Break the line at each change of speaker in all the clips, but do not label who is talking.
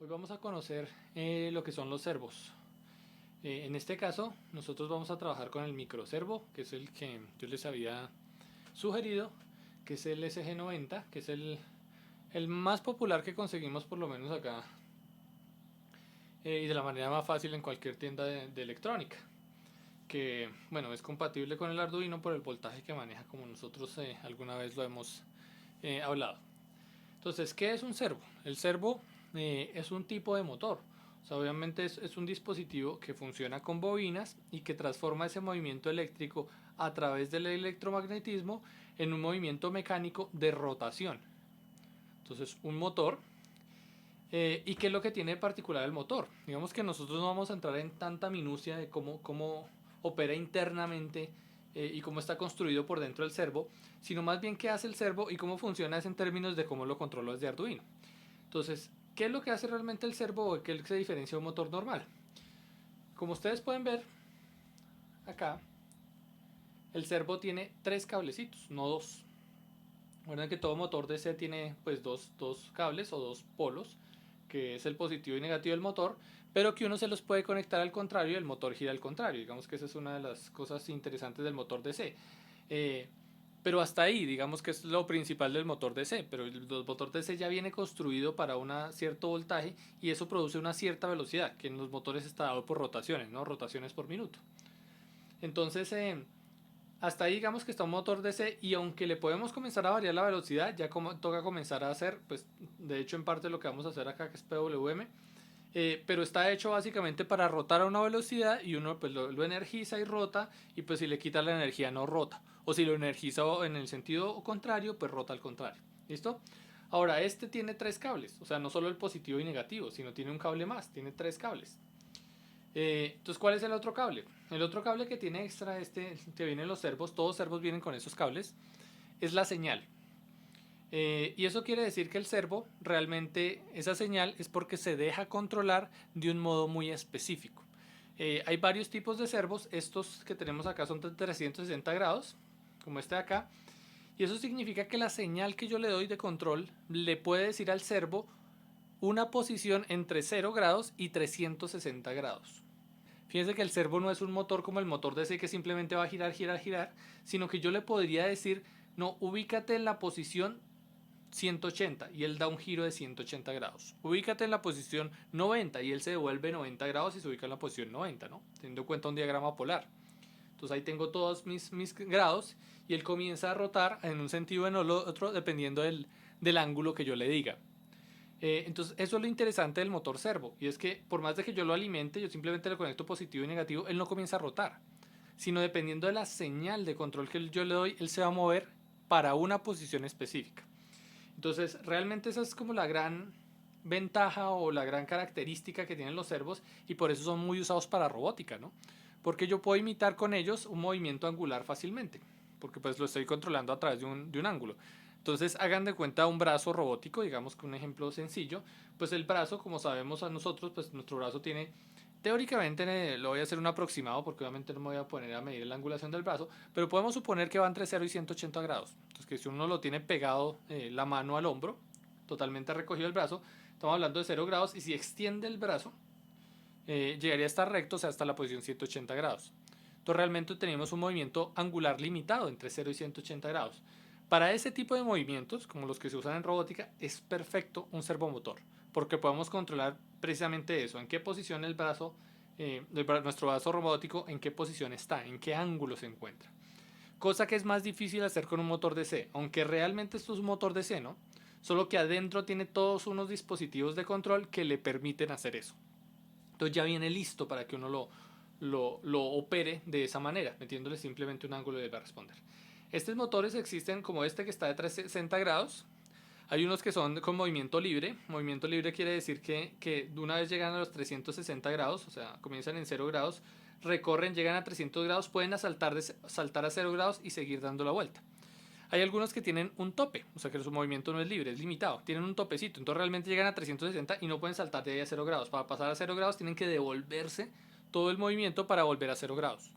Hoy vamos a conocer lo que son los servos. En este caso, nosotros vamos a trabajar con el microservo, que es el que yo les había sugerido, que es el SG90, que es el más popular que conseguimos por lo menos acá y de la manera más fácil en cualquier tienda de electrónica. Que bueno, es compatible con el Arduino por el voltaje que maneja, como nosotros alguna vez lo hemos hablado. Entonces, ¿qué es un servo? El servo es un tipo de motor. O sea, obviamente es un dispositivo que funciona con bobinas y que transforma ese movimiento eléctrico a través del electromagnetismo en un movimiento mecánico de rotación. Entonces, un motor. ¿Y qué es lo que tiene de particular el motor? Digamos que nosotros no vamos a entrar en tanta minucia de cómo opera internamente y cómo está construido por dentro el servo, sino más bien qué hace el servo y cómo funciona es en términos de cómo lo controlo desde Arduino. Entonces, ¿qué es lo que hace realmente el servo o qué se diferencia de un motor normal? Como ustedes pueden ver acá, el servo tiene tres cablecitos, no dos. Recuerden que todo motor DC tiene pues dos cables o dos polos, que es el positivo y negativo del motor, pero que uno se los puede conectar al contrario y el motor gira al contrario. Digamos que esa es una de las cosas interesantes del motor DC. Eh, pero hasta ahí, digamos que es lo principal del motor DC, pero el motor DC ya viene construido para un cierto voltaje y eso produce una cierta velocidad, que en los motores está dado por rotaciones, ¿no? Rotaciones por minuto. Entonces, hasta ahí digamos que está un motor DC y aunque le podemos comenzar a variar la velocidad, ya como toca comenzar a hacer, pues de hecho en parte lo que vamos a hacer acá que es PWM, pero está hecho básicamente para rotar a una velocidad y uno pues lo energiza y rota y pues si le quita la energía no rota o si lo energiza en el sentido contrario pues rota al contrario. ¿Listo? Ahora este tiene tres cables, o sea no solo el positivo y negativo, sino tiene un cable más, tiene tres cables. Entonces, ¿cuál es el otro cable? El otro cable que tiene extra, este que viene en los servos, todos los servos vienen con esos cables, es la señal. Y eso quiere decir que el servo realmente, esa señal es porque se deja controlar de un modo muy específico. Hay varios tipos de servos, estos que tenemos acá son de 360 grados, como este de acá, y eso significa que la señal que yo le doy de control le puede decir al servo una posición entre 0 grados y 360 grados. Fíjense que el servo no es un motor como el motor DC que simplemente va a girar, girar, girar, sino que yo le podría decir, no, ubícate en la posición 180 y él da un giro de 180 grados. Ubícate en la posición 90 y él se devuelve 90 grados y se ubica en la posición 90, ¿no? Teniendo en cuenta un diagrama polar. Entonces ahí tengo todos mis grados y él comienza a rotar en un sentido o en el otro dependiendo del ángulo que yo le diga. Entonces eso es lo interesante del motor servo y es que por más de que yo lo alimente, yo simplemente le conecto positivo y negativo, él no comienza a rotar, sino dependiendo de la señal de control que yo le doy, él se va a mover para una posición específica. Entonces realmente esa es como la gran ventaja o la gran característica que tienen los servos y por eso son muy usados para robótica, ¿no? Porque yo puedo imitar con ellos un movimiento angular fácilmente, porque pues lo estoy controlando a través de un ángulo. Entonces hagan de cuenta un brazo robótico, digamos que un ejemplo sencillo, pues el brazo, como sabemos a nosotros, pues nuestro brazo tiene, teóricamente lo voy a hacer un aproximado porque obviamente no me voy a poner a medir la angulación del brazo, pero podemos suponer que va entre 0 y 180 grados. Entonces que si uno lo tiene pegado la mano al hombro, totalmente recogido el brazo, estamos hablando de 0 grados y si extiende el brazo, llegaría a estar recto, o sea, hasta la posición 180 grados. Entonces realmente tenemos un movimiento angular limitado entre 0 y 180 grados. Para ese tipo de movimientos, como los que se usan en robótica, es perfecto un servomotor, porque podemos controlar precisamente eso, en qué posición el brazo, nuestro brazo robótico, en qué posición está, en qué ángulo se encuentra. Cosa que es más difícil hacer con un motor DC, aunque realmente esto es un motor DC, ¿no? Solo que adentro tiene todos unos dispositivos de control que le permiten hacer eso. Entonces ya viene listo para que uno lo opere de esa manera, metiéndole simplemente un ángulo y él va a responder. Estos motores existen como este que está de 360 grados. Hay unos que son con movimiento libre. Movimiento libre quiere decir que una vez llegan a los 360 grados, o sea, comienzan en 0 grados, recorren, llegan a 300 grados, pueden saltar a 0 grados y seguir dando la vuelta. Hay algunos que tienen un tope, o sea que su movimiento no es libre, es limitado, tienen un topecito, entonces realmente llegan a 360 y no pueden saltar de ahí a 0 grados. Para pasar a 0 grados tienen que devolverse todo el movimiento para volver a 0 grados,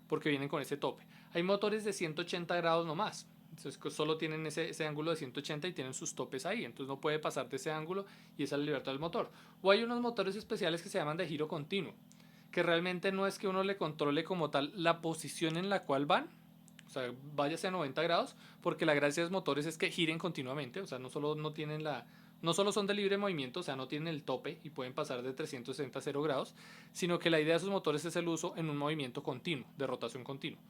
porque vienen con ese tope. Hay motores de 180 grados nomás, Entonces solo tienen ese ángulo de 180 y tienen sus topes ahí, entonces no puede pasar de ese ángulo y esa es la libertad del motor. O hay unos motores especiales que se llaman de giro continuo, que realmente no es que uno le controle como tal la posición en la cual van, o sea, váyase a 90 grados, porque la gracia de los motores es que giren continuamente, o sea, no solo son de libre movimiento, o sea, no tienen el tope y pueden pasar de 360 a 0 grados, sino que la idea de esos motores es el uso en un movimiento continuo, de rotación continua.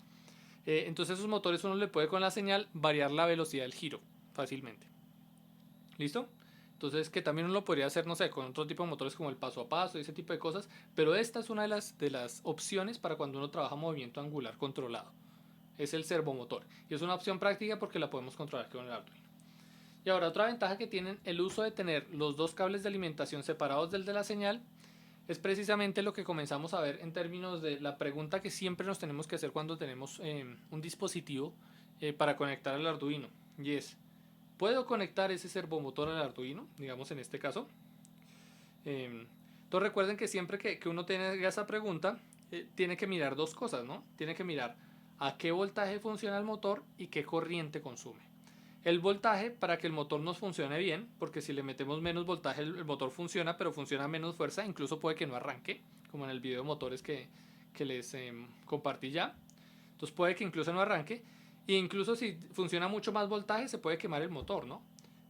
Entonces esos motores uno le puede con la señal variar la velocidad del giro fácilmente. ¿Listo? Entonces que también uno lo podría hacer, no sé, con otro tipo de motores como el paso a paso y ese tipo de cosas, pero esta es una de las opciones para cuando uno trabaja movimiento angular controlado. Es el servomotor. Y es una opción práctica porque la podemos controlar con el Arduino. Y ahora otra ventaja que tienen el uso de tener los dos cables de alimentación separados del de la señal es precisamente lo que comenzamos a ver en términos de la pregunta que siempre nos tenemos que hacer cuando tenemos un dispositivo para conectar al Arduino. Y es, ¿puedo conectar ese servomotor al Arduino? Digamos en este caso. Entonces recuerden que siempre que uno tenga esa pregunta, tiene que mirar dos cosas, ¿no? Tiene que mirar a qué voltaje funciona el motor y qué corriente consume. El voltaje para que el motor nos funcione bien, porque si le metemos menos voltaje el motor funciona, pero funciona a menos fuerza, incluso puede que no arranque, como en el video de motores que les compartí ya. Entonces puede que incluso no arranque, e incluso si funciona mucho más voltaje se puede quemar el motor, ¿no?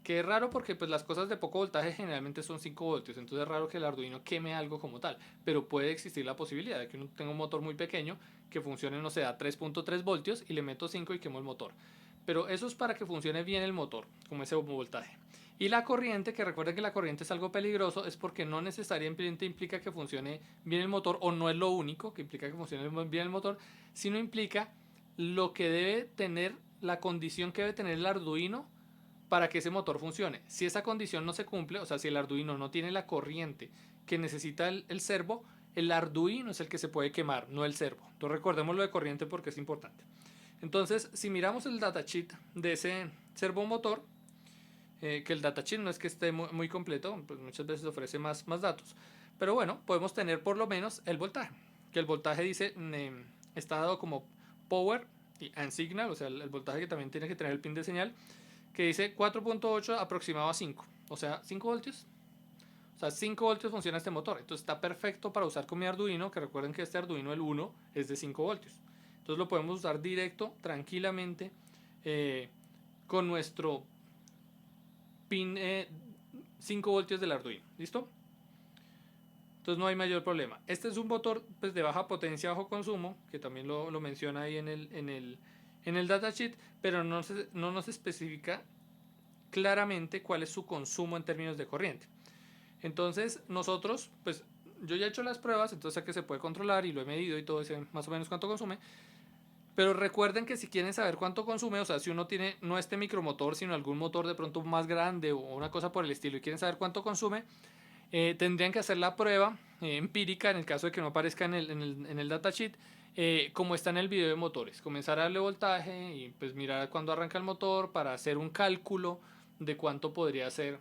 Que es raro porque pues las cosas de poco voltaje generalmente son 5 voltios, entonces es raro que el Arduino queme algo como tal, pero puede existir la posibilidad de que uno tenga un motor muy pequeño que funcione, no sé, a 3.3 voltios y le meto 5 y quemo el motor. Pero eso es para que funcione bien el motor, como ese voltaje. Y la corriente, que recuerden que la corriente es algo peligroso, es porque no necesariamente implica que funcione bien el motor, o no es lo único que implica que funcione bien el motor, sino implica lo que debe tener, la condición que debe tener el Arduino para que ese motor funcione. Si esa condición no se cumple, o sea, si el Arduino no tiene la corriente que necesita el servo, el Arduino es el que se puede quemar, no el servo. Entonces recordemos lo de corriente porque es importante. Entonces, si miramos el datasheet de ese servomotor, que el datasheet no es que esté muy completo, pues muchas veces ofrece más datos. Pero bueno, podemos tener por lo menos el voltaje. Que el voltaje dice, está dado como power and signal, o sea, el voltaje que también tiene que tener el pin de señal, que dice 4.8 aproximado a 5, o sea, 5 voltios. O sea, 5 voltios funciona este motor. Entonces está perfecto para usar con mi Arduino, que recuerden que este Arduino, el 1, es de 5 voltios. Entonces lo podemos usar directo, tranquilamente, con nuestro pin 5 voltios del Arduino. ¿Listo? Entonces no hay mayor problema. Este es un motor pues, de baja potencia, bajo consumo, que también lo menciona ahí en el datasheet, pero no nos especifica claramente cuál es su consumo en términos de corriente. Entonces nosotros, pues yo ya he hecho las pruebas, entonces sé que se puede controlar y lo he medido y todo, ese más o menos cuánto consume. Pero recuerden que si quieren saber cuánto consume, o sea, si uno tiene no este micromotor, sino algún motor de pronto más grande o una cosa por el estilo y quieren saber cuánto consume, tendrían que hacer la prueba empírica en el caso de que no aparezca en el datasheet, como está en el video de motores. Comenzar a darle voltaje y pues mirar cuándo arranca el motor para hacer un cálculo de cuánto podría ser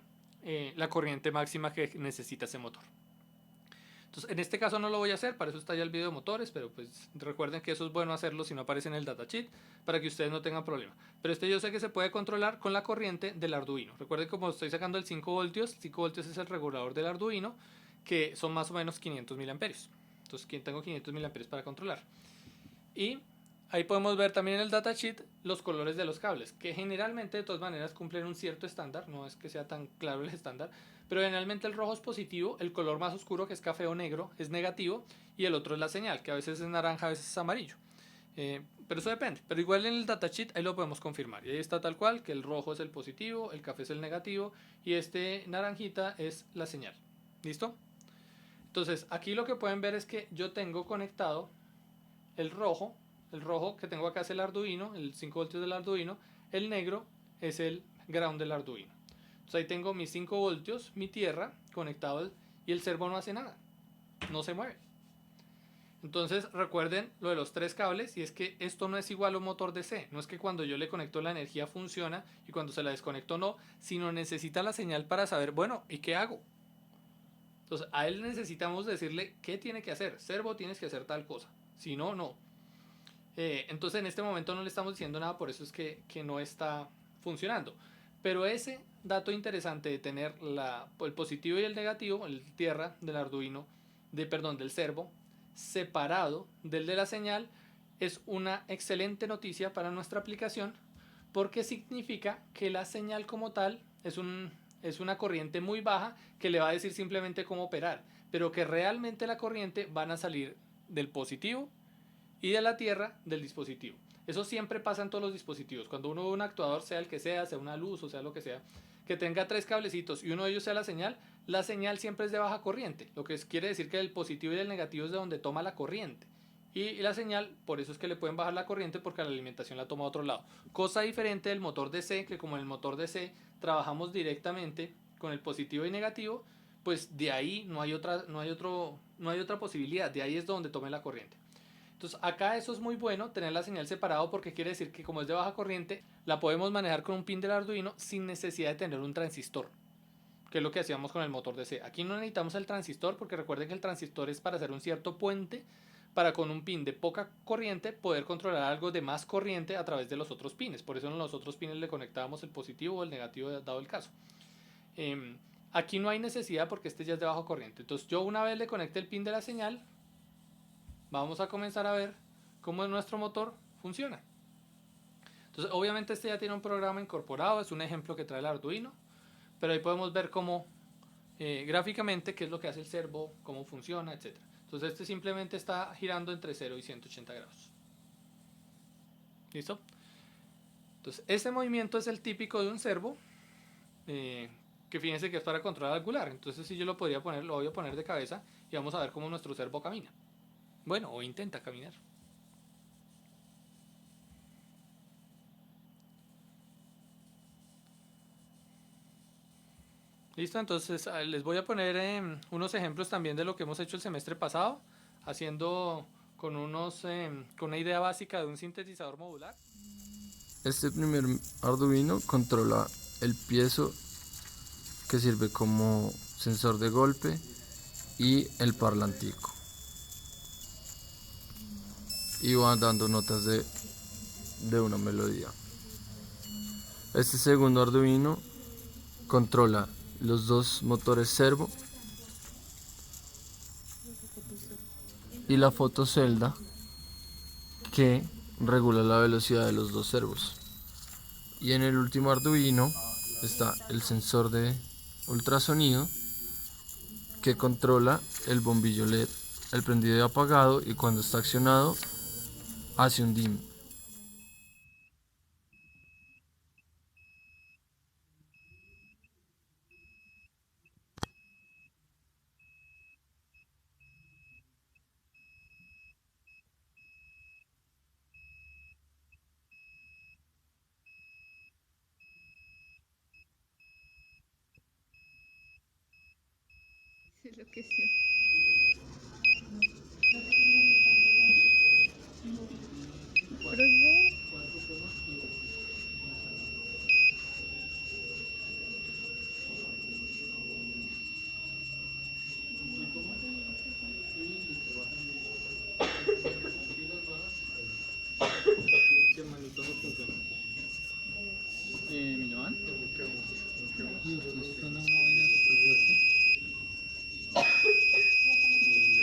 la corriente máxima que necesita ese motor. Entonces, en este caso no lo voy a hacer, para eso está ya el video de motores, pero pues recuerden que eso es bueno hacerlo si no aparece en el datasheet, para que ustedes no tengan problema. Pero yo sé que se puede controlar con la corriente del Arduino. Recuerden que como estoy sacando el 5 voltios, 5 voltios es el regulador del Arduino, que son más o menos 500 mil amperios. Entonces, tengo 500 mil amperios para controlar. Y ahí podemos ver también en el datasheet los colores de los cables, que generalmente de todas maneras cumplen un cierto estándar, no es que sea tan claro el estándar, pero generalmente el rojo es positivo, el color más oscuro que es café o negro es negativo y el otro es la señal, que a veces es naranja, a veces es amarillo. Pero eso depende, pero igual en el datasheet ahí lo podemos confirmar y ahí está tal cual que el rojo es el positivo, el café es el negativo y este naranjita es la señal. ¿Listo? Entonces aquí lo que pueden ver es que yo tengo conectado el rojo que tengo acá es el Arduino, el 5 voltios del Arduino, el negro es el ground del Arduino. Entonces ahí tengo mis 5 voltios, mi tierra conectado y el servo no hace nada, no se mueve. Entonces recuerden lo de los 3 cables y es que esto no es igual a un motor DC, no es que cuando yo le conecto la energía funciona y cuando se la desconecto no, sino necesita la señal para saber, bueno, ¿y qué hago? Entonces a él necesitamos decirle qué tiene que hacer, servo tienes que hacer tal cosa, si no, no. Entonces en este momento no le estamos diciendo nada, por eso es que no está funcionando. Pero ese dato interesante de tener el positivo y el negativo, el tierra del Arduino, del servo, separado del de la señal, es una excelente noticia para nuestra aplicación, porque significa que la señal como tal es una corriente muy baja que le va a decir simplemente cómo operar, pero que realmente la corriente van a salir del positivo y de la tierra del dispositivo. Eso siempre pasa en todos los dispositivos. Cuando uno ve un actuador, sea el que sea una luz o sea lo que sea, que tenga 3 cablecitos y uno de ellos sea la señal siempre es de baja corriente, lo que quiere decir que el positivo y el negativo es de donde toma la corriente. Y la señal, por eso es que le pueden bajar la corriente, porque la alimentación la toma a otro lado. Cosa diferente del motor DC, que como en el motor DC trabajamos directamente con el positivo y negativo, pues de ahí no hay otra posibilidad, de ahí es donde tome la corriente. Entonces acá eso es muy bueno, tener la señal separado, porque quiere decir que como es de baja corriente, la podemos manejar con un pin del Arduino sin necesidad de tener un transistor, que es lo que hacíamos con el motor DC. Aquí no necesitamos el transistor, porque recuerden que el transistor es para hacer un cierto puente, para con un pin de poca corriente poder controlar algo de más corriente a través de los otros pines. Por eso en los otros pines le conectábamos el positivo o el negativo dado el caso. Aquí no hay necesidad porque este ya es de baja corriente. Entonces yo una vez le conecte el pin de la señal, vamos a comenzar a ver cómo nuestro motor funciona. Entonces obviamente este ya tiene un programa incorporado, es un ejemplo que trae el Arduino, pero ahí podemos ver cómo gráficamente qué es lo que hace el servo, cómo funciona, etc. Entonces este simplemente está girando entre 0 y 180 grados. ¿Listo? Entonces este movimiento es el típico de un servo, que fíjense que es para controlar angular. Entonces si yo lo voy a poner de cabeza y vamos a ver cómo nuestro servo camina. Bueno, o intenta caminar. Listo, entonces les voy a poner unos ejemplos también de lo que hemos hecho el semestre pasado, haciendo con con una idea básica de un sintetizador modular.
Este primer Arduino controla el piezo, que sirve como sensor de golpe, y el parlantico, y va dando notas de una melodía. Este segundo Arduino controla los dos motores servo y la fotocelda, que regula la velocidad de los dos servos. Y en el último Arduino está el sensor de ultrasonido, que controla el bombillo LED, el prendido y apagado, y cuando está accionado hace un dim.
Se enloqueció. Profe,
¿Me llaman?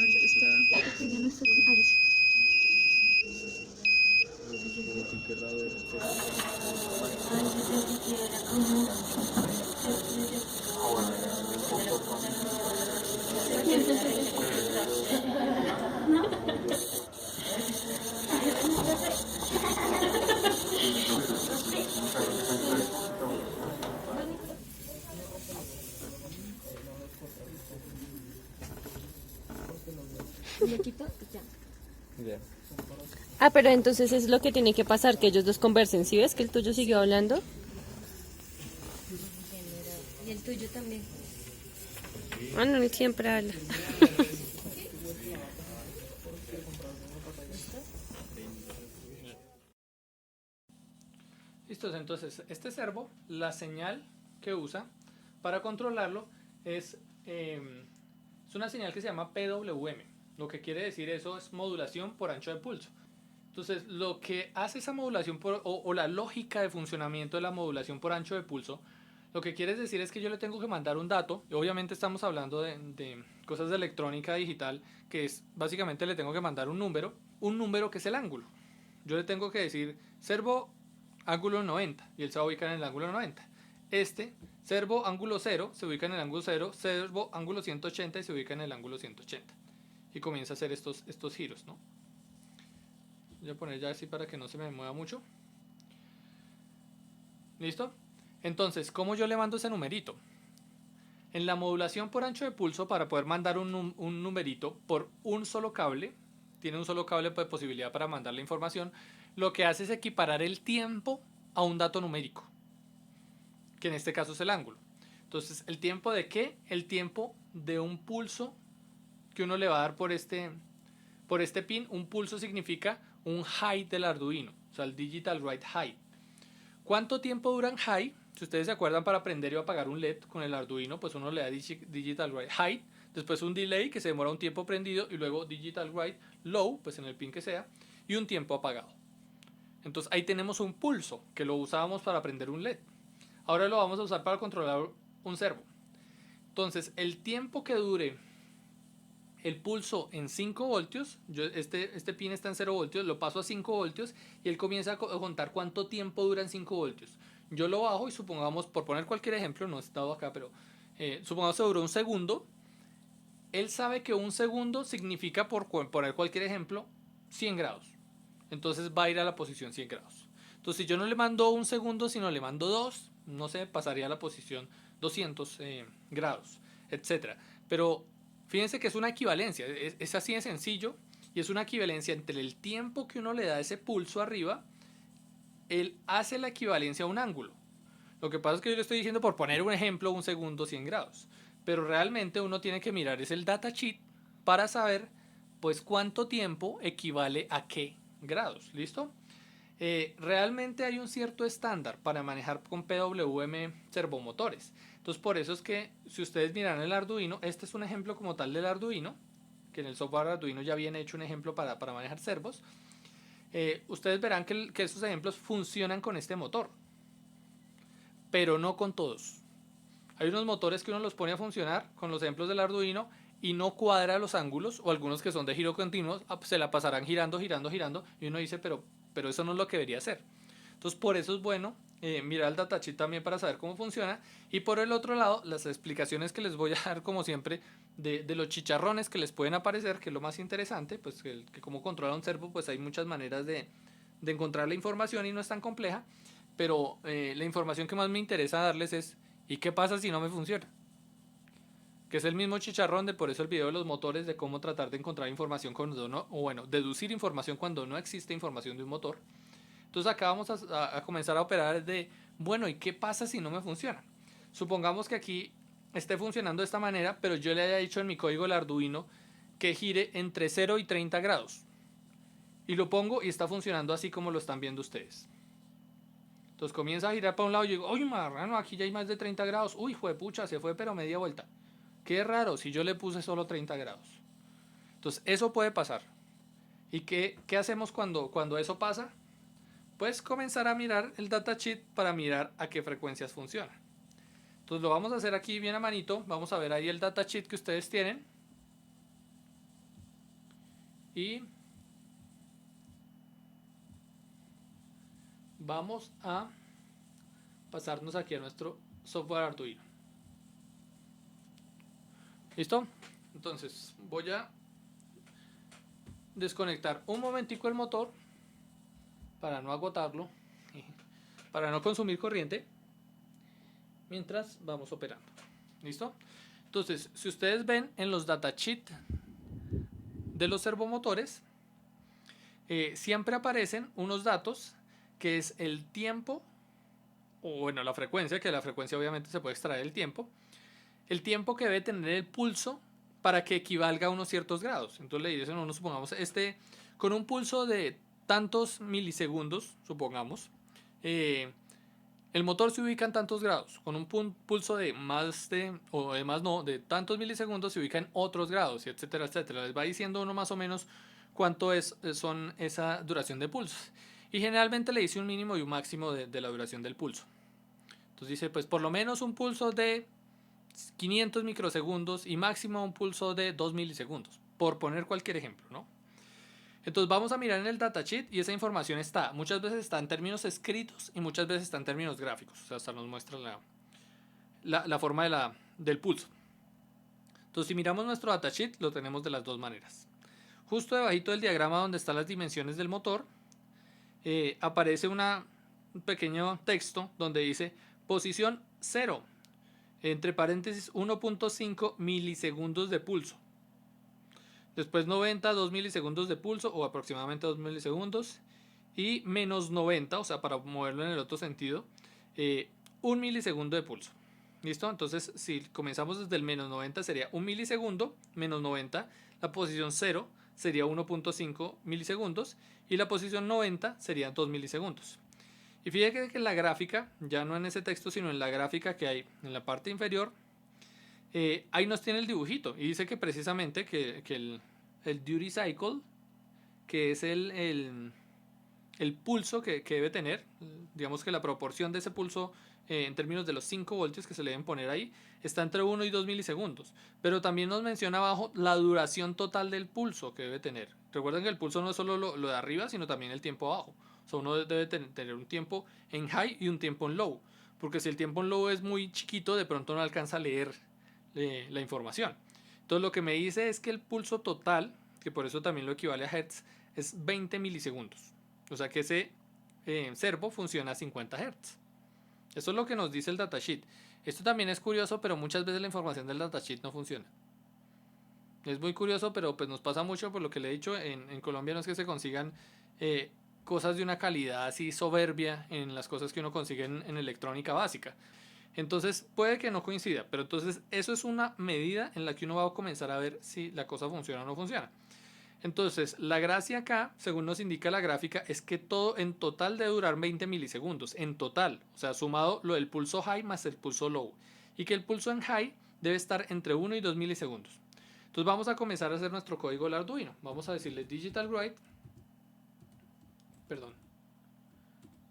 ahorita está pequeño nuestro parece. Le quito y ya.
Ah, pero entonces es lo que tiene que pasar, que ellos dos conversen. ¿Sí ves que el tuyo siguió hablando?
Y el tuyo también.
Ah, no, él siempre habla.
Listo, entonces este servo, la señal que usa para controlarlo es una señal que se llama PWM. Lo que quiere decir eso es modulación por ancho de pulso. Entonces, lo que hace esa modulación o la lógica de funcionamiento de la modulación por ancho de pulso, lo que quiere decir es que yo le tengo que mandar un dato, y obviamente estamos hablando de cosas de electrónica digital, que es básicamente le tengo que mandar un número que es el ángulo. Yo le tengo que decir servo ángulo 90 y él se va a ubicar en el ángulo 90. Servo ángulo 0 se ubica en el ángulo 0, servo ángulo 180 y se ubica en el ángulo 180. Y comienza a hacer estos giros, ¿no? Voy a poner ya así para que no se me mueva mucho. ¿Listo? Entonces, ¿cómo yo le mando ese numerito? En la modulación por ancho de pulso, para poder mandar un numerito por un solo cable, tiene un solo cable de posibilidad para mandar la información, lo que hace es equiparar el tiempo a un dato numérico, que en este caso es el ángulo. Entonces, ¿el tiempo de qué? El tiempo de un pulso que uno le va a dar por este pin. Un pulso significa un height del Arduino, o sea, el digital write height. ¿Cuánto tiempo dura en high? Si ustedes se acuerdan, para prender y apagar un LED con el Arduino, pues uno le da digital write high, después un delay que se demora un tiempo prendido y luego digital write low, pues en el pin que sea, y un tiempo apagado. Entonces ahí tenemos un pulso que lo usábamos para prender un LED. Ahora lo vamos a usar para controlar un servo. Entonces el tiempo que dure el pulso en 5 voltios, este pin está en 0 voltios, lo paso a 5 voltios y él comienza a contar cuánto tiempo dura en 5 voltios. Yo lo bajo y supongamos, por poner cualquier ejemplo, no he estado acá, pero supongamos que duró un segundo. Él sabe que un segundo significa, por poner cualquier ejemplo, 100 grados. Entonces va a ir a la posición 100 grados. Entonces si yo no le mando un segundo, sino le mando 2, no sé, pasaría a la posición 200 grados, etc. Pero fíjense que es una equivalencia, es así de sencillo, y es una equivalencia entre el tiempo que uno le da a ese pulso arriba. Él hace la equivalencia a un ángulo. Lo que pasa es que yo le estoy diciendo, por poner un ejemplo, un segundo 100 grados. Pero realmente uno tiene que mirar es el datasheet para saber pues cuánto tiempo equivale a qué grados. ¿Listo? Realmente hay un cierto estándar para manejar con PWM servomotores. Entonces por eso es que si ustedes miran el Arduino, este es un ejemplo como tal del Arduino, que en el software Arduino ya viene hecho un ejemplo para manejar servos. Ustedes verán que estos ejemplos funcionan con este motor, pero no con todos. Hay unos motores que uno los pone a funcionar con los ejemplos del Arduino y no cuadra los ángulos, o algunos que son de giro continuo se la pasarán girando, girando, girando, y uno dice, pero eso no es lo que debería hacer. Entonces por eso es bueno mirar el datasheet también para saber cómo funciona. Y por el otro lado, las explicaciones que les voy a dar como siempre de los chicharrones que les pueden aparecer, que es lo más interesante, pues que como controla un servo, pues hay muchas maneras de encontrar la información y no es tan compleja. Pero la información que más me interesa darles es, ¿y qué pasa si no me funciona? Que es el mismo chicharrón de por eso el video de los motores, de cómo tratar de encontrar información cuando no, o bueno, deducir información cuando no existe información de un motor. Entonces acá vamos a comenzar a operar de, bueno, ¿y qué pasa si no me funciona? Supongamos que aquí esté funcionando de esta manera, pero yo le haya dicho en mi código del Arduino que gire entre 0 y 30 grados. Y lo pongo y está funcionando así como lo están viendo ustedes. Entonces comienza a girar para un lado y yo digo, uy, marrano, aquí ya hay más de 30 grados. Uy, juepucha, se fue pero media vuelta. Qué raro, si yo le puse solo 30 grados. Entonces eso puede pasar. ¿Y qué hacemos cuando eso pasa? Pues comenzar a mirar el datasheet para mirar a qué frecuencias funciona. Entonces lo vamos a hacer aquí bien a manito. Vamos a ver ahí el datasheet que ustedes tienen. Y vamos a pasarnos aquí a nuestro software Arduino. ¿Listo? Entonces voy a desconectar un momentico el motor para no agotarlo, para no consumir corriente, mientras vamos operando. ¿Listo? Entonces, si ustedes ven en los datasheet de los servomotores, siempre aparecen unos datos que es el tiempo, o bueno, la frecuencia, que la frecuencia obviamente se puede extraer el tiempo que debe tener el pulso para que equivalga a unos ciertos grados. Entonces le dicen, uno, supongamos, con un pulso de tantos milisegundos, supongamos, el motor se ubica en tantos grados. Con un pulso de de tantos milisegundos se ubica en otros grados, etcétera, etcétera. Les va diciendo uno más o menos cuánto son esa duración de pulsos. Y generalmente le dice un mínimo y un máximo de la duración del pulso. Entonces dice, pues por lo menos un pulso de 500 microsegundos y máximo un pulso de 2 milisegundos, por poner cualquier ejemplo, ¿no? Entonces vamos a mirar en el datasheet y esa información muchas veces está en términos escritos y muchas veces está en términos gráficos, o sea, hasta nos muestra la forma del pulso. Entonces si miramos nuestro datasheet lo tenemos de las dos maneras. Justo debajito del diagrama donde están las dimensiones del motor, aparece un pequeño texto donde dice posición 0, entre paréntesis 1.5 milisegundos de pulso. Después 90, 2 milisegundos de pulso o aproximadamente 2 milisegundos. Y menos 90, o sea, para moverlo en el otro sentido, 1 milisegundo de pulso. ¿Listo? Entonces, si comenzamos desde el menos 90 sería 1 milisegundo, menos 90. La posición 0 sería 1.5 milisegundos. Y la posición 90 sería 2 milisegundos. Y fíjate que en la gráfica, ya no en ese texto, sino en la gráfica que hay en la parte inferior, ahí nos tiene el dibujito y dice que precisamente que el duty cycle, que es el pulso que debe tener, digamos que la proporción de ese pulso en términos de los 5 voltios que se le deben poner ahí, está entre 1 y 2 milisegundos. Pero también nos menciona abajo la duración total del pulso que debe tener. Recuerden que el pulso no es solo lo de arriba, sino también el tiempo abajo. O sea, uno debe tener un tiempo en high y un tiempo en low. Porque si el tiempo en low es muy chiquito, de pronto no alcanza a leer la información. Entonces lo que me dice es que el pulso total, que por eso también lo equivale a hertz, es 20 milisegundos. O sea que ese servo funciona a 50 hertz. Eso es lo que nos dice el datasheet. Esto también es curioso, pero muchas veces la información del datasheet no funciona. Es muy curioso, pero pues nos pasa mucho por lo que le he dicho. En Colombia no es que se consigan cosas de una calidad así soberbia en las cosas que uno consigue en electrónica básica. Entonces puede que no coincida, pero entonces eso es una medida en la que uno va a comenzar a ver si la cosa funciona o no funciona. Entonces la gracia acá, según nos indica la gráfica, es que todo en total debe durar 20 milisegundos, en total, o sea, sumado lo del pulso high más el pulso low, y que el pulso en high debe estar entre 1 y 2 milisegundos. Entonces vamos a comenzar a hacer nuestro código del Arduino. Vamos a decirle digital write, perdón,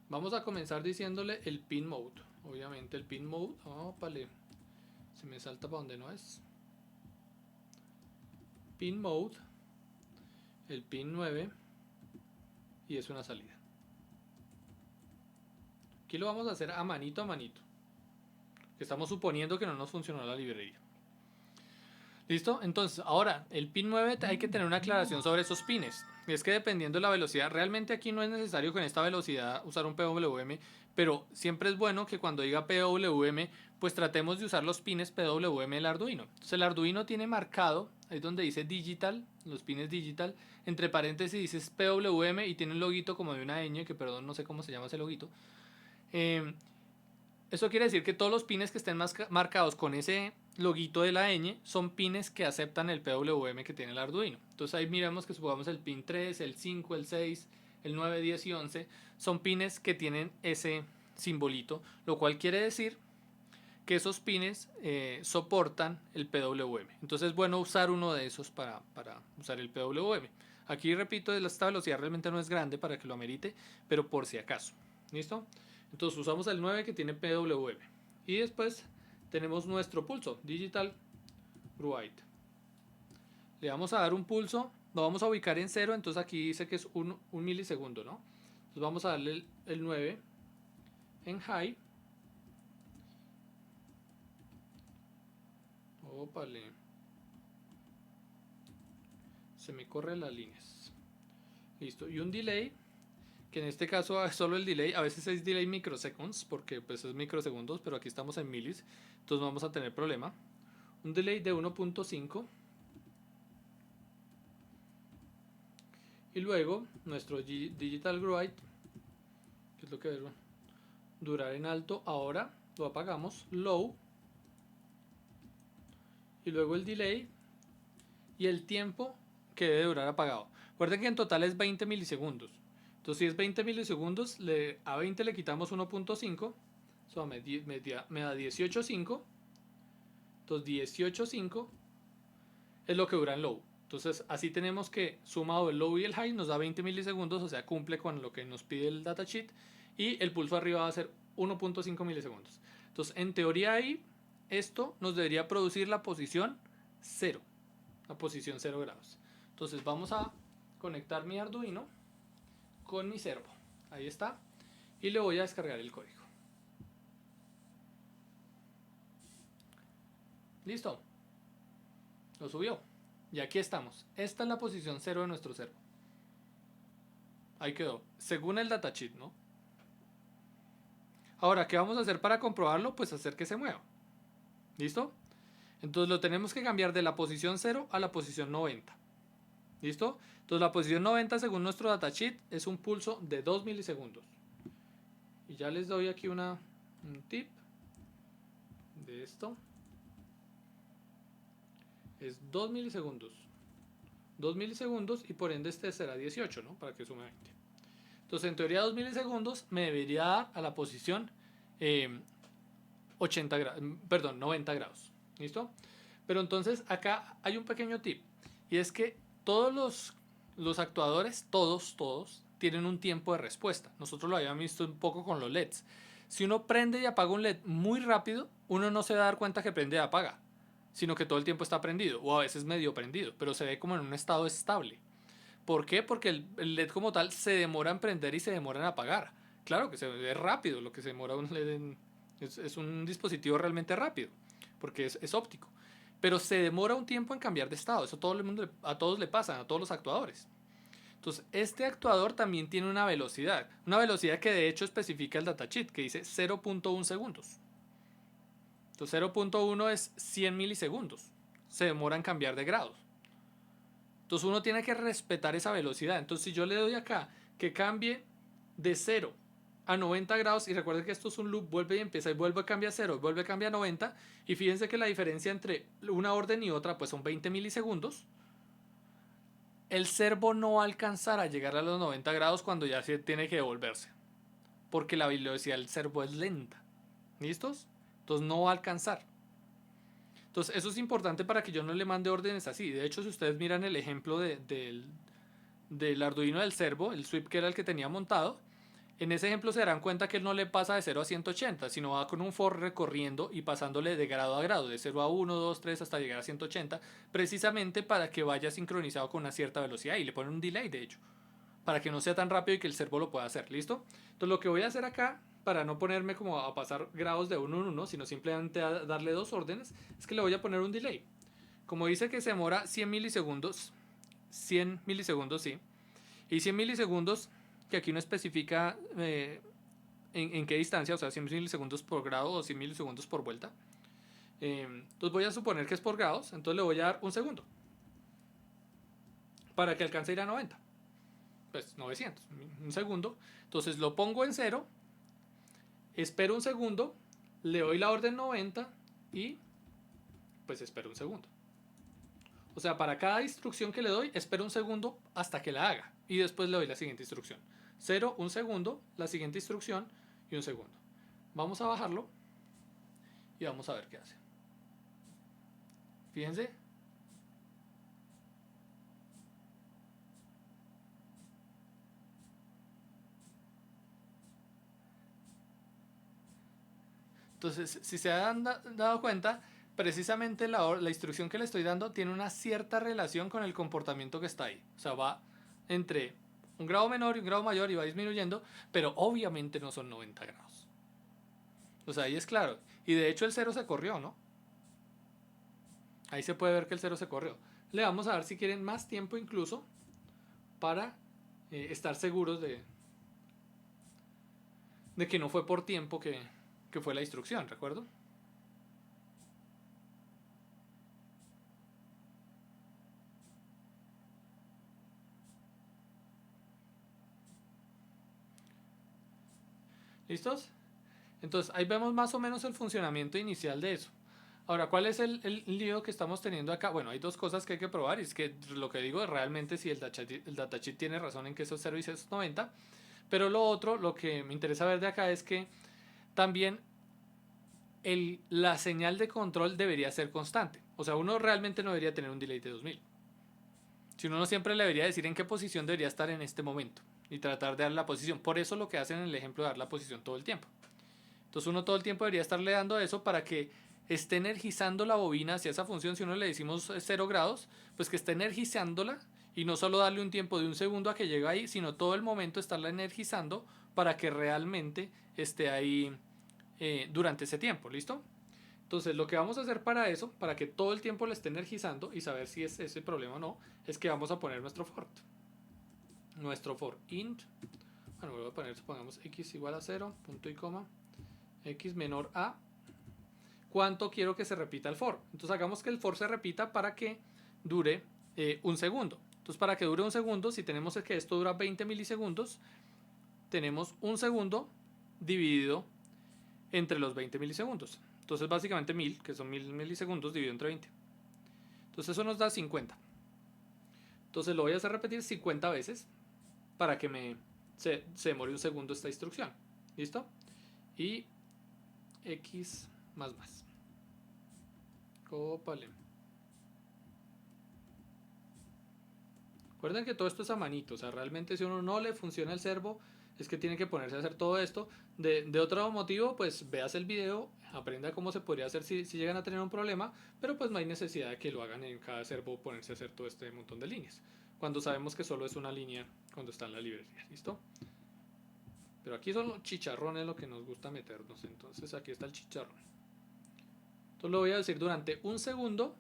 vamos a comenzar diciéndole el pin mode. Obviamente el pin mode, se me salta para donde no es. Pin mode, el pin 9 y es una salida. Aquí lo vamos a hacer a manito, que estamos suponiendo que no nos funcionó la librería. ¿Listo? Entonces, ahora, el pin 9 hay que tener una aclaración sobre esos pines. Y es que dependiendo de la velocidad, realmente aquí no es necesario con esta velocidad usar un PWM, pero siempre es bueno que cuando diga PWM, pues tratemos de usar los pines PWM del Arduino. Entonces el Arduino tiene marcado, ahí donde dice digital, los pines digital, entre paréntesis dice PWM y tiene un loguito como de una ñ, que perdón, no sé cómo se llama ese loguito. Eso quiere decir que todos los pines que estén marcados con ese loguito de la ñ son pines que aceptan el PWM que tiene el Arduino. Entonces ahí miramos que supongamos el pin 3, el 5, el 6, el 9, 10 y 11 son pines que tienen ese simbolito, lo cual quiere decir que esos pines soportan el PWM. Entonces es bueno usar uno de esos para usar el PWM. Aquí repito, esta velocidad realmente no es grande para que lo amerite, pero por si acaso. ¿Listo? Entonces usamos el 9 que tiene PWM. Y después tenemos nuestro pulso, digital write. Le vamos a dar un pulso, lo vamos a ubicar en 0, entonces aquí dice que es un milisegundo, ¿no? Entonces vamos a darle el 9 en high. Ópale. Se me corren las líneas. Listo. Y un delay, que en este caso es solo el delay, a veces es delay microseconds, porque pues es microsegundos, pero aquí estamos en milis, entonces vamos a tener problema. Un delay de 1.5. Y luego nuestro digital write, que es lo que debe durar en alto, ahora lo apagamos, low. Y luego el delay y el tiempo que debe durar apagado. Recuerden que en total es 20 milisegundos. Entonces si es 20 milisegundos, a 20 le quitamos 1.5. Eso me da 18.5. Entonces 18.5 es lo que dura en low. Entonces así tenemos que sumado el low y el high nos da 20 milisegundos, o sea, cumple con lo que nos pide el datasheet. Y el pulso arriba va a ser 1.5 milisegundos. Entonces en teoría ahí esto nos debería producir la posición 0. La posición 0 grados. Entonces vamos a conectar mi Arduino con mi servo. Ahí está. Y le voy a descargar el código. Listo. Lo subió. Y aquí estamos. Esta es la posición 0 de nuestro servo. Ahí quedó. Según el datasheet, ¿no? Ahora, ¿qué vamos a hacer para comprobarlo? Pues hacer que se mueva. ¿Listo? Entonces lo tenemos que cambiar de la posición 0 a la posición 90. ¿Listo? Entonces la posición 90 según nuestro datasheet es un pulso de 2 milisegundos. Y ya les doy aquí un tip de esto. Es 2 milisegundos. 2 milisegundos y por ende este será 18, ¿no? Para que sume 20. Entonces en teoría 2 milisegundos me debería dar a la posición 90 grados. ¿Listo? Pero entonces acá hay un pequeño tip. Y es que todos los actuadores, todos, tienen un tiempo de respuesta. Nosotros lo habíamos visto un poco con los LEDs. Si uno prende y apaga un LED muy rápido, uno no se va a dar cuenta que prende y apaga, sino que todo el tiempo está prendido, o a veces medio prendido, pero se ve como en un estado estable. ¿Por qué? Porque el LED como tal se demora en prender y se demora en apagar. Claro que se ve rápido, lo que se demora un LED es un dispositivo realmente rápido, porque es óptico. Pero se demora un tiempo en cambiar de estado. Eso a todos le pasa, a todos los actuadores. Entonces, este actuador también tiene una velocidad que de hecho especifica el datasheet, que dice 0.1 segundos. Entonces, 0.1 es 100 milisegundos. Se demora en cambiar de grados. Entonces, uno tiene que respetar esa velocidad. Entonces, si yo le doy acá que cambie de 0 a 90 grados, y recuerden que esto es un loop, vuelve y empieza y vuelve a cambiar 0, vuelve a cambiar 90, y fíjense que la diferencia entre una orden y otra pues son 20 milisegundos. El servo no va a alcanzar a llegar a los 90 grados cuando ya se tiene que devolverse, porque la velocidad del servo es lenta. ¿Listos? Entonces no va a alcanzar. Entonces eso es importante para que yo no le mande órdenes así. De hecho, si ustedes miran el ejemplo del Arduino del servo, el sweep que era el que tenía montado, en ese ejemplo se darán cuenta que él no le pasa de 0 a 180, sino va con un for recorriendo y pasándole de grado a grado, de 0 a 1, 2, 3 hasta llegar a 180, precisamente para que vaya sincronizado con una cierta velocidad, y le ponen un delay de hecho, para que no sea tan rápido y que el servo lo pueda hacer. ¿Listo? Entonces lo que voy a hacer acá, para no ponerme como a pasar grados de uno en uno, sino simplemente a darle dos órdenes, es que le voy a poner un delay. Como dice que se demora 100 milisegundos, sí, y 100 milisegundos, que aquí no especifica en qué distancia, o sea, 100 milisegundos por grado o 100 milisegundos por vuelta. Entonces voy a suponer que es por grados, entonces le voy a dar un segundo para que alcance a ir a 90. Pues 900, un segundo. Entonces lo pongo en 0, espero un segundo, le doy la orden 90 y pues espero un segundo. O sea, para cada instrucción que le doy, espero un segundo hasta que la haga y después le doy la siguiente instrucción. 0, un segundo, la siguiente instrucción y un segundo. Vamos a bajarlo y vamos a ver qué hace. Fíjense. Entonces, si se han dado cuenta, precisamente la instrucción que le estoy dando tiene una cierta relación con el comportamiento que está ahí. O sea, va entre un grado menor y un grado mayor y va disminuyendo, pero obviamente no son 90 grados. O sea, ahí es claro. Y de hecho el 0 se corrió, ¿no? Ahí se puede ver que el 0 se corrió. Le vamos a dar, si quieren, más tiempo incluso para estar seguros de que no fue por tiempo que fue la instrucción, ¿recuerdo? ¿Listos? Entonces ahí vemos más o menos el funcionamiento inicial de eso. Ahora, ¿cuál es el lío que estamos teniendo acá? Bueno, hay dos cosas que hay que probar. Y es que lo que digo es realmente si el datasheet tiene razón en que esos 0 y esos 90. Pero lo otro, lo que me interesa ver de acá es que también la señal de control debería ser constante. O sea, uno realmente no debería tener un delay de 2000. sino uno siempre le debería decir en qué posición debería estar en este momento y tratar de dar la posición. Por eso lo que hacen en el ejemplo de dar la posición todo el tiempo. Entonces uno todo el tiempo debería estarle dando eso para que esté energizando la bobina hacia esa función. Si uno le decimos 0 grados, pues que esté energizándola y no solo darle un tiempo de un segundo a que llegue ahí, sino todo el momento estarla energizando para que realmente esté ahí durante ese tiempo, ¿listo? Entonces lo que vamos a hacer para eso, para que todo el tiempo la esté energizando y saber si es ese problema o no, es que vamos a poner nuestro for. Nuestro for int, bueno, voy a poner, supongamos x igual a 0, punto y coma, x menor a, ¿cuánto quiero que se repita el for? Entonces hagamos que el for se repita para que dure un segundo. Entonces para que dure un segundo, si tenemos que esto dura 20 milisegundos, tenemos un segundo dividido entre los 20 milisegundos. Entonces básicamente 1000, que son 1000 milisegundos dividido entre 20. Entonces eso nos da 50. Entonces lo voy a hacer repetir 50 veces para que se demore un segundo esta instrucción. ¿Listo? Y x más. Cópale. Recuerden que todo esto es a manito, o sea, realmente si uno no le funciona el servo, es que tiene que ponerse a hacer todo esto. De otro motivo, pues veas el video, aprenda cómo se podría hacer si llegan a tener un problema, pero pues no hay necesidad de que lo hagan en cada servo, ponerse a hacer todo este montón de líneas, cuando sabemos que solo es una línea cuando está en la librería, ¿listo? Pero aquí son los chicharrones lo que nos gusta meternos, entonces aquí está el chicharrón. Entonces lo voy a decir durante un segundo,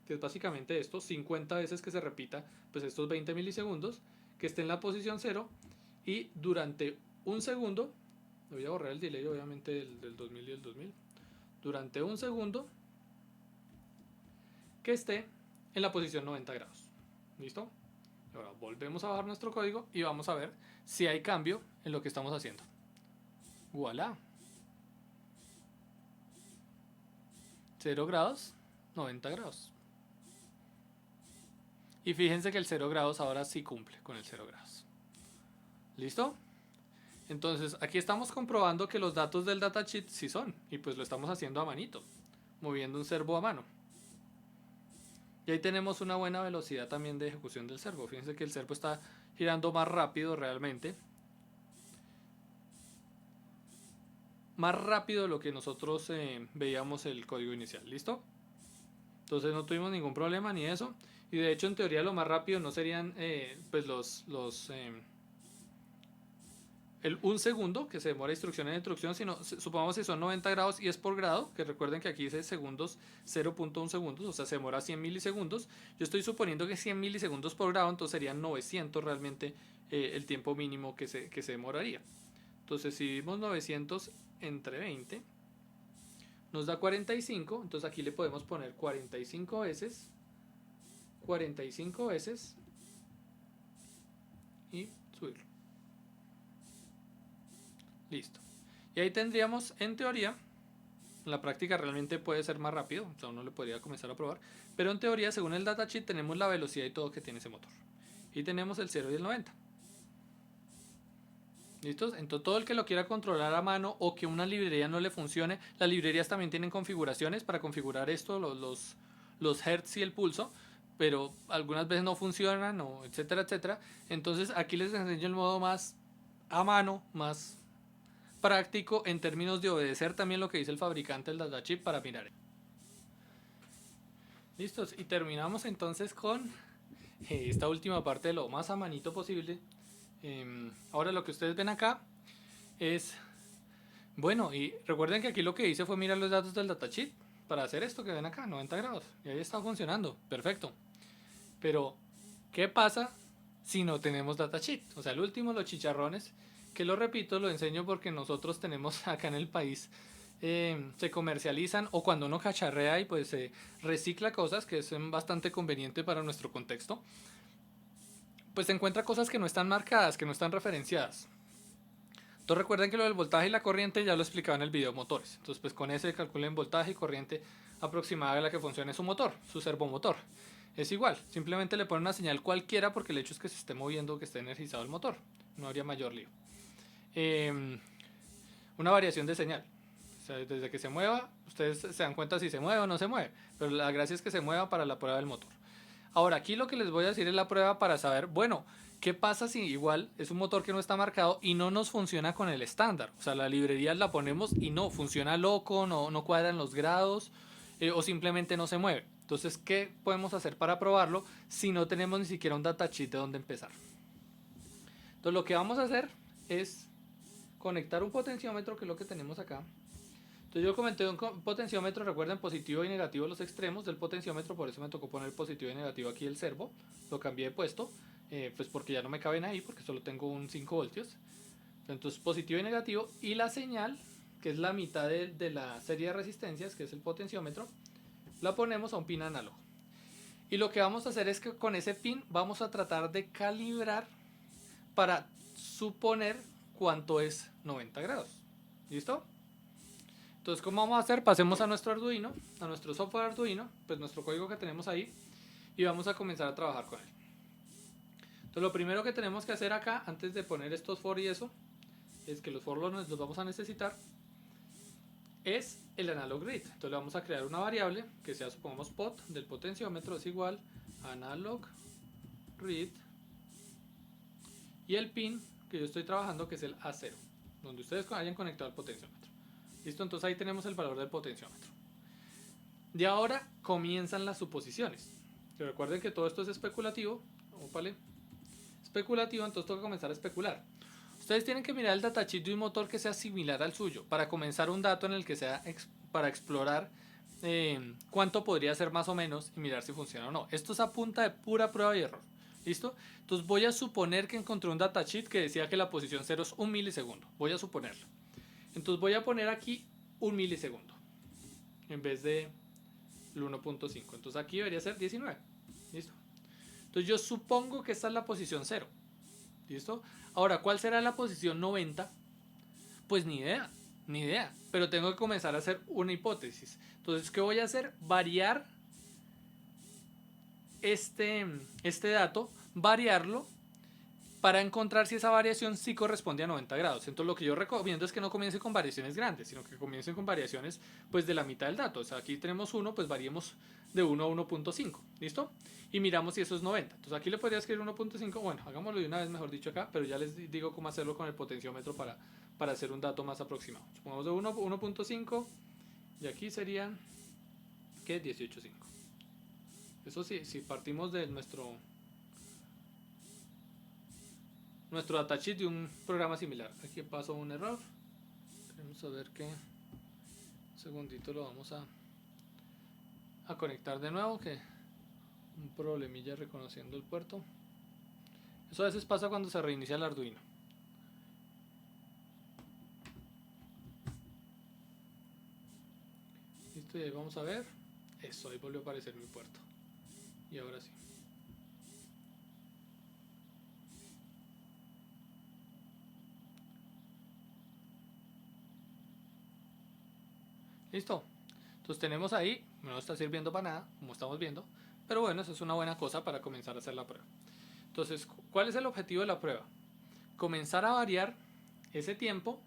que es básicamente esto, 50 veces que se repita pues estos 20 milisegundos, que esté en la posición 0, y durante un segundo, voy a borrar el delay obviamente del 2000 y el 2000, durante un segundo que esté en la posición 90 grados. ¿Listo? Ahora volvemos a bajar nuestro código y vamos a ver si hay cambio en lo que estamos haciendo. ¡Voilá! 0 grados, 90 grados. Y fíjense que el 0 grados ahora sí cumple con el 0 grados. ¿Listo? Entonces aquí estamos comprobando que los datos del datasheet sí son. Y pues lo estamos haciendo a manito, moviendo un servo a mano. Y ahí tenemos una buena velocidad también de ejecución del servo. Fíjense que el servo está girando más rápido realmente. Más rápido de lo que nosotros veíamos el código inicial. ¿Listo? Entonces no tuvimos ningún problema ni eso. Y de hecho en teoría lo más rápido no serían pues el un segundo que se demora instrucción en instrucción, sino supongamos que son 90 grados y es por grado, que recuerden que aquí dice segundos 0.1 segundos, o sea se demora 100 milisegundos. Yo estoy suponiendo que 100 milisegundos por grado, entonces serían 900 realmente el tiempo mínimo que se demoraría. Entonces si dividimos 900 entre 20 nos da 45, entonces aquí le podemos poner 45 veces y subirlo. Listo. Y ahí tendríamos, en teoría, en la práctica realmente puede ser más rápido, o sea, uno le podría comenzar a probar, pero en teoría, según el datasheet, tenemos la velocidad y todo que tiene ese motor. Y tenemos el 0 y el 90. ¿Listos? Entonces todo el que lo quiera controlar a mano o que una librería no le funcione, las librerías también tienen configuraciones para configurar esto, los hertz y el pulso, pero algunas veces no funcionan, o etcétera, etcétera. Entonces aquí les enseño el modo más a mano, más práctico en términos de obedecer también lo que dice el fabricante del datasheet para mirar. Listos, y terminamos entonces con esta última parte de lo más a manito posible. Ahora lo que ustedes ven acá es, bueno, y recuerden que aquí lo que hice fue mirar los datos del datasheet para hacer esto que ven acá, 90 grados, y ahí está funcionando, perfecto. Pero, ¿qué pasa si no tenemos datasheet? O sea, el último, los chicharrones, que lo repito, lo enseño porque nosotros tenemos acá en el país, se comercializan, o cuando uno cacharrea y pues recicla cosas, que es bastante conveniente para nuestro contexto, pues se encuentra cosas que no están marcadas, que no están referenciadas. Entonces recuerden que lo del voltaje y la corriente ya lo explicaba en el video motores. Entonces pues con ese calculen voltaje y corriente aproximada a la que funcione su motor, su servomotor. Es igual, simplemente le ponen una señal cualquiera porque el hecho es que se esté moviendo, que esté energizado el motor. No habría mayor lío. Una variación de señal. O sea, desde que se mueva, ustedes se dan cuenta si se mueve o no se mueve. Pero la gracia es que se mueva para la prueba del motor. Ahora, aquí lo que les voy a decir es la prueba para saber, bueno, ¿qué pasa si igual es un motor que no está marcado y no nos funciona con el estándar? O sea, la librería la ponemos y no, funciona loco, no cuadran los grados o simplemente no se mueve. Entonces, ¿qué podemos hacer para probarlo si no tenemos ni siquiera un datasheet de dónde empezar? Entonces, lo que vamos a hacer es conectar un potenciómetro, que es lo que tenemos acá. Entonces yo comenté un potenciómetro, recuerden, positivo y negativo los extremos del potenciómetro, por eso me tocó poner positivo y negativo aquí el servo, lo cambié de puesto, pues porque ya no me caben ahí, porque solo tengo un 5 voltios. Entonces positivo y negativo, y la señal, que es la mitad de la serie de resistencias, que es el potenciómetro, la ponemos a un pin análogo. Y lo que vamos a hacer es que con ese pin vamos a tratar de calibrar para suponer cuánto es 90 grados. ¿Listo? Entonces, ¿cómo vamos a hacer? Pasemos a nuestro Arduino, a nuestro software Arduino, pues nuestro código que tenemos ahí, y vamos a comenzar a trabajar con él. Entonces, lo primero que tenemos que hacer acá, antes de poner estos for y eso, es que los for los vamos a necesitar, es el analog read. Entonces, le vamos a crear una variable que sea, supongamos, pot del potenciómetro es igual analog read, y el pin que yo estoy trabajando, que es el A0, donde ustedes hayan conectado el potenciómetro. ¿Listo? Entonces ahí tenemos el valor del potenciómetro. Y ahora comienzan las suposiciones. Que recuerden que todo esto es especulativo. Ópale. Especulativo, entonces toca comenzar a especular. Ustedes tienen que mirar el datasheet de un motor que sea similar al suyo, para comenzar un dato en el que sea para explorar cuánto podría ser más o menos y mirar si funciona o no. Esto es a punta de pura prueba y error. ¿Listo? Entonces voy a suponer que encontré un datasheet que decía que la posición 0 es 1 milisegundo. Voy a suponerlo. Entonces voy a poner aquí 1 milisegundo en vez de el 1.5. Entonces aquí debería ser 19. ¿Listo? Entonces yo supongo que esta es la posición 0. ¿Listo? Ahora, ¿cuál será la posición 90? Pues ni idea, ni idea. Pero tengo que comenzar a hacer una hipótesis. Entonces, ¿qué voy a hacer? Variar este dato, variarlo para encontrar si esa variación sí corresponde a 90 grados. Entonces lo que yo recomiendo es que no comiencen con variaciones grandes, sino que comiencen con variaciones pues de la mitad del dato. O sea, aquí tenemos 1, pues variemos de 1 a 1.5, ¿listo? Y miramos si eso es 90. Entonces aquí le podría escribir 1.5, bueno, hagámoslo de una vez mejor dicho acá, pero ya les digo cómo hacerlo con el potenciómetro para hacer un dato más aproximado. Supongamos de 1.5 y aquí serían, ¿qué? 18.5. Eso sí, si partimos de nuestro datasheet de un programa similar. Aquí pasó un error. Vamos a ver que un segundito lo vamos a conectar de nuevo, que un problemilla reconociendo el puerto. Eso a veces pasa cuando se reinicia el Arduino. Listo, y ahí vamos a ver. Eso, ahí volvió a aparecer mi puerto. Y ahora sí. Listo. Entonces tenemos ahí, no está sirviendo para nada, como estamos viendo, pero bueno, eso es una buena cosa para comenzar a hacer la prueba. Entonces, ¿cuál es el objetivo de la prueba? Comenzar a variar ese tiempo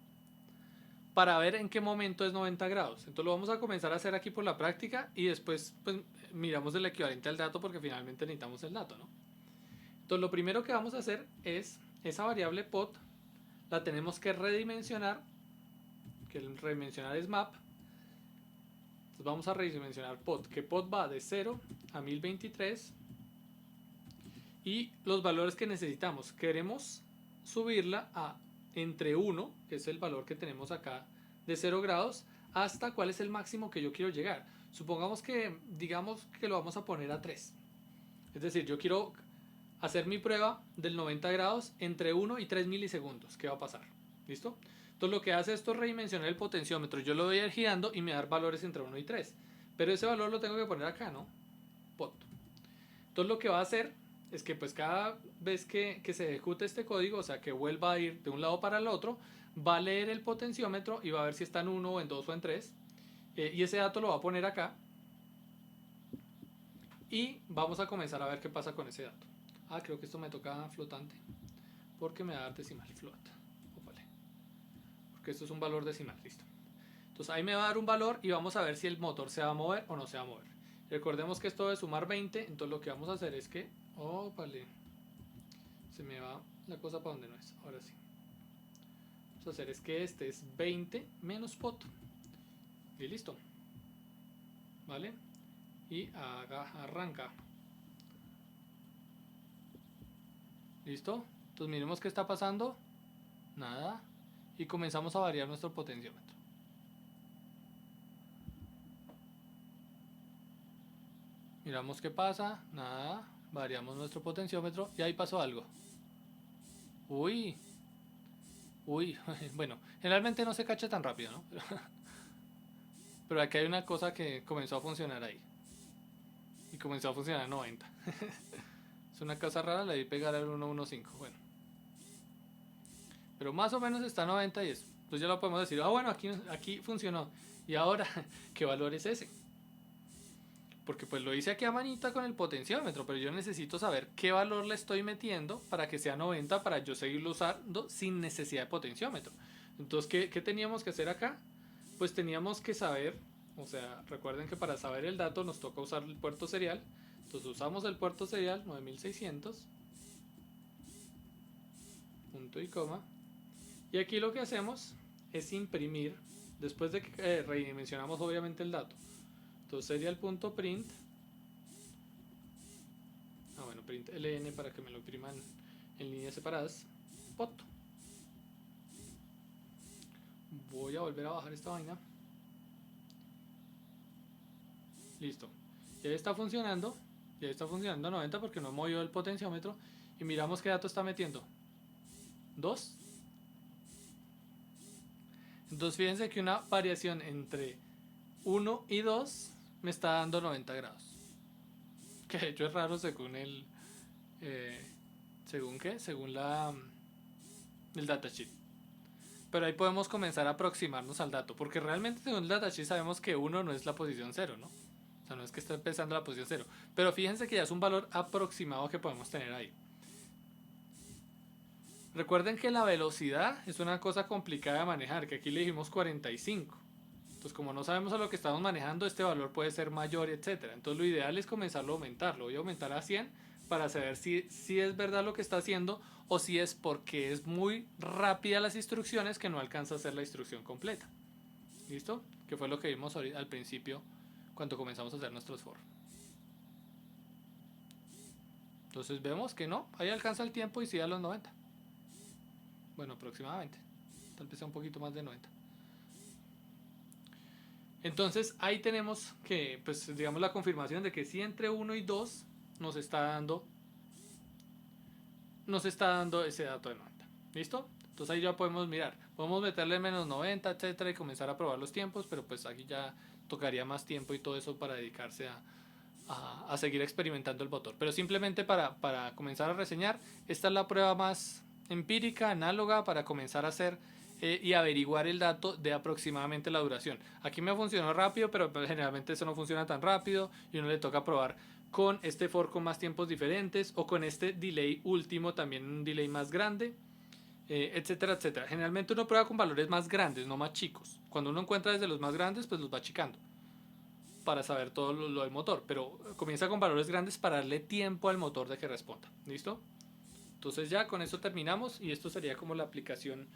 para ver en qué momento es 90 grados. Entonces lo vamos a comenzar a hacer aquí por la práctica y después pues miramos el equivalente al dato porque finalmente necesitamos el dato, ¿no? Entonces lo primero que vamos a hacer es esa variable pot, la tenemos que redimensionar, que el redimensionar es map. Entonces vamos a redimensionar pot, que pot va de 0 a 1023 y los valores que necesitamos. Queremos subirla a entre 1, que es el valor que tenemos acá de 0 grados, hasta cuál es el máximo que yo quiero llegar. Supongamos que, digamos que lo vamos a poner a 3. Es decir, yo quiero hacer mi prueba del 90 grados entre 1 y 3 milisegundos. ¿Qué va a pasar? ¿Listo? Entonces lo que hace esto es redimensionar el potenciómetro. Yo lo voy a ir girando y me da valores entre 1 y 3. Pero ese valor lo tengo que poner acá, ¿no? Pot. Entonces lo que va a hacer es que pues cada vez que se ejecute este código, o sea que vuelva a ir de un lado para el otro, va a leer el potenciómetro y va a ver si está en 1 o en 2 o en 3. Y ese dato lo va a poner acá. Y vamos a comenzar a ver qué pasa con ese dato. Ah, creo que esto me toca flotante, porque me va a dar decimal float. Porque esto es un valor decimal, listo. Entonces ahí me va a dar un valor y vamos a ver si el motor se va a mover o no se va a mover. Recordemos que esto de sumar 20, entonces lo que vamos a hacer es que, vale, se me va la cosa para donde no es, ahora sí. Vamos a hacer es que este es 20 menos pot, y listo, ¿vale? Y arranca. ¿Listo? Entonces miremos qué está pasando. Nada. Y comenzamos a variar nuestro potenciómetro. Miramos qué pasa. Nada. Variamos nuestro potenciómetro y ahí pasó algo. Uy. Uy. Bueno, generalmente no se cacha tan rápido, ¿no? Pero aquí hay una cosa que comenzó a funcionar ahí. Y comenzó a funcionar a 90. Es una cosa rara, le di pegar al 115. Bueno. Pero más o menos está a 90 y eso. Entonces ya lo podemos decir. Bueno, aquí funcionó. Y ahora, ¿qué valor es ese? Porque pues lo hice aquí a manita con el potenciómetro. Pero yo necesito saber qué valor le estoy metiendo para que sea 90 para yo seguirlo usando sin necesidad de potenciómetro. Entonces, ¿qué teníamos que hacer acá? Pues teníamos que saber, o sea, recuerden que para saber el dato nos toca usar el puerto serial. Entonces usamos el puerto serial 9600, punto y coma, y aquí lo que hacemos es imprimir, después de que redimensionamos obviamente el dato. Entonces sería el punto print, bueno, print ln para que me lo impriman en líneas separadas, pot. Voy a volver a bajar esta vaina. Listo. Ya está funcionando. Ya está funcionando a 90 porque no he movido el potenciómetro. Y miramos qué dato está metiendo. 2. Entonces fíjense que una variación entre 1 y 2 me está dando 90 grados. Que de hecho es raro según el... ¿según qué? Según el datasheet. Pero ahí podemos comenzar a aproximarnos al dato. Porque realmente según el datasheet sabemos que 1 no es la posición 0, ¿no? O sea, no es que esté empezando la posición 0. Pero fíjense que ya es un valor aproximado que podemos tener ahí. Recuerden que la velocidad es una cosa complicada de manejar, que aquí le dijimos 45. Entonces, como no sabemos a lo que estamos manejando, este valor puede ser mayor, etc. Entonces, lo ideal es comenzarlo a aumentar. Lo voy a aumentar a 100 para saber si es verdad lo que está haciendo o si es porque es muy rápida las instrucciones que no alcanza a hacer la instrucción completa. ¿Listo? Que fue lo que vimos al principio cuando comenzamos a hacer nuestros for. Entonces vemos que no, ahí alcanza el tiempo y sigue a los 90. Bueno, aproximadamente. Tal vez sea un poquito más de 90. Entonces ahí tenemos que, pues digamos la confirmación de que si entre 1 y 2 nos está dando ese dato de 90. ¿Listo? Entonces ahí ya podemos mirar. Podemos meterle menos 90, etcétera, y comenzar a probar los tiempos, pero pues aquí ya tocaría más tiempo y todo eso para dedicarse a seguir experimentando el motor. Pero simplemente para comenzar a reseñar, esta es la prueba más empírica, análoga, para comenzar a hacer y averiguar el dato de aproximadamente la duración. Aquí me funcionó rápido, pero generalmente eso no funciona tan rápido y uno le toca probar con este for con más tiempos diferentes o con este delay último, también un delay más grande, etcétera, etcétera. Generalmente uno prueba con valores más grandes, no más chicos. Cuando uno encuentra desde los más grandes, pues los va achicando para saber todo lo del motor, pero comienza con valores grandes para darle tiempo al motor de que responda. ¿Listo? Entonces ya con eso terminamos y esto sería como la aplicación,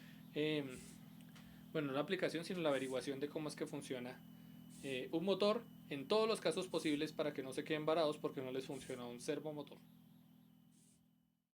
bueno, no la aplicación sino la averiguación de cómo es que funciona un motor en todos los casos posibles para que no se queden varados porque no les funciona un servomotor.